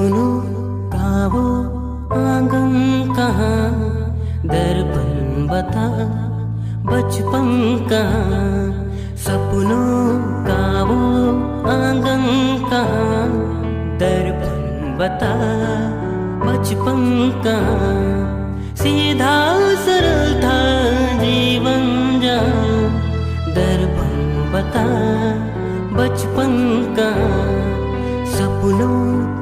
सपनों का वो आंगन कहाँ, दर्पण बता बचपन कहाँ। सपनों का वो आंगन कहाँ, दर्पण बता बचपन कहाँ। सीधा सरल था जीवन जहाँ, दर्पण बता बचपन कहाँ। सपनों